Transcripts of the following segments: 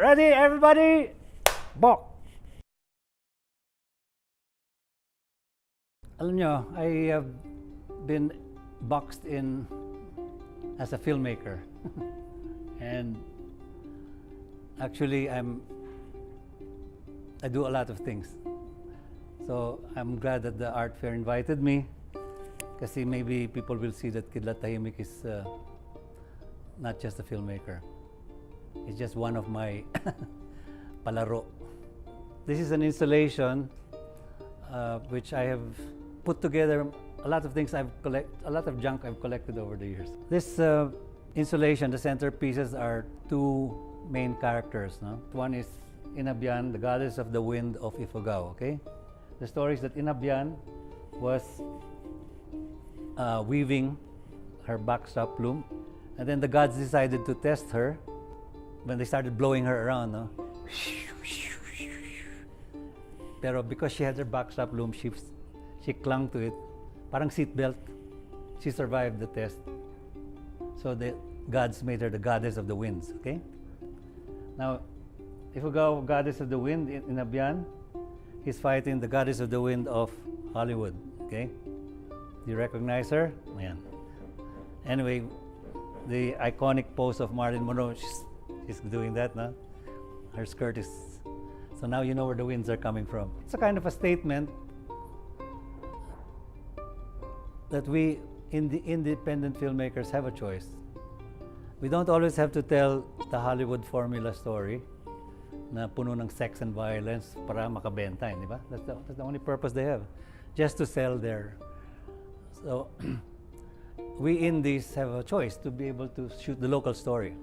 Ready, everybody? Bok! Alam nyo, I have been boxed in as a filmmaker. And actually, I do a lot of things. So I'm glad that the art fair invited me, kasi maybe people will see that Kidlat Tahimik is not just a filmmaker. It's just one of my palaro. This is an installation which I have put together a lot of things a lot of junk I've collected over the years. This installation, the centerpieces are two main characters. No? One is Inabyan, the goddess of the wind of Ifugao. Okay, the story is that Inabyan was weaving her backstrap loom, and then the gods decided to test her when they started blowing her around. No? Pero because she had her backstrap loom, she clung to it. Parang seatbelt. She survived the test. So the gods made her the goddess of the winds. Okay? Now, if we go goddess of the wind in Abyan, he's fighting the goddess of the wind of Hollywood. Okay? Do you recognize her? Ayan. Anyway, the iconic pose of Marilyn Monroe, she's doing that, no? Her skirt is... So now you know where the winds are coming from. It's a kind of a statement that we, independent filmmakers, have a choice. We don't always have to tell the Hollywood formula story na puno ng sex and violence para makabenta, di ba? That's the only purpose they have, just to sell their... So we indies have a choice to be able to shoot the local story,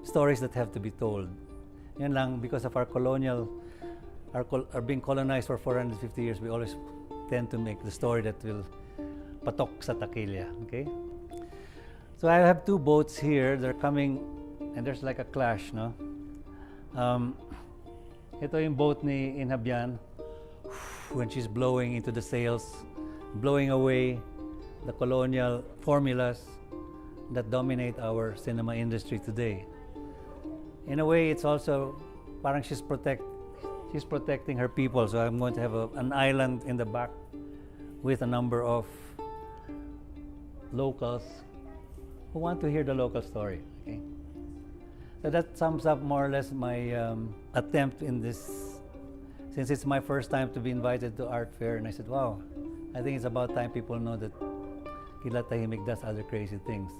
stories that have to be told. Yan lang, because of our being colonized for 450 years, we always tend to make the story that will patok sa takilya, okay? So I have two boats here. They're coming, and there's like a clash, no? Ito yung boat ni Inabyan when she's blowing into the sails, blowing away the colonial formulas that dominate our cinema industry today. In a way, it's also parang she's protecting her people. So I'm going to have an island in the back with a number of locals who want to hear the local story. Okay, so that sums up more or less my attempt in this. Since it's my first time to be invited to art fair, and I said, wow, I think it's about time people know that Kidlat Tahimik does other crazy things.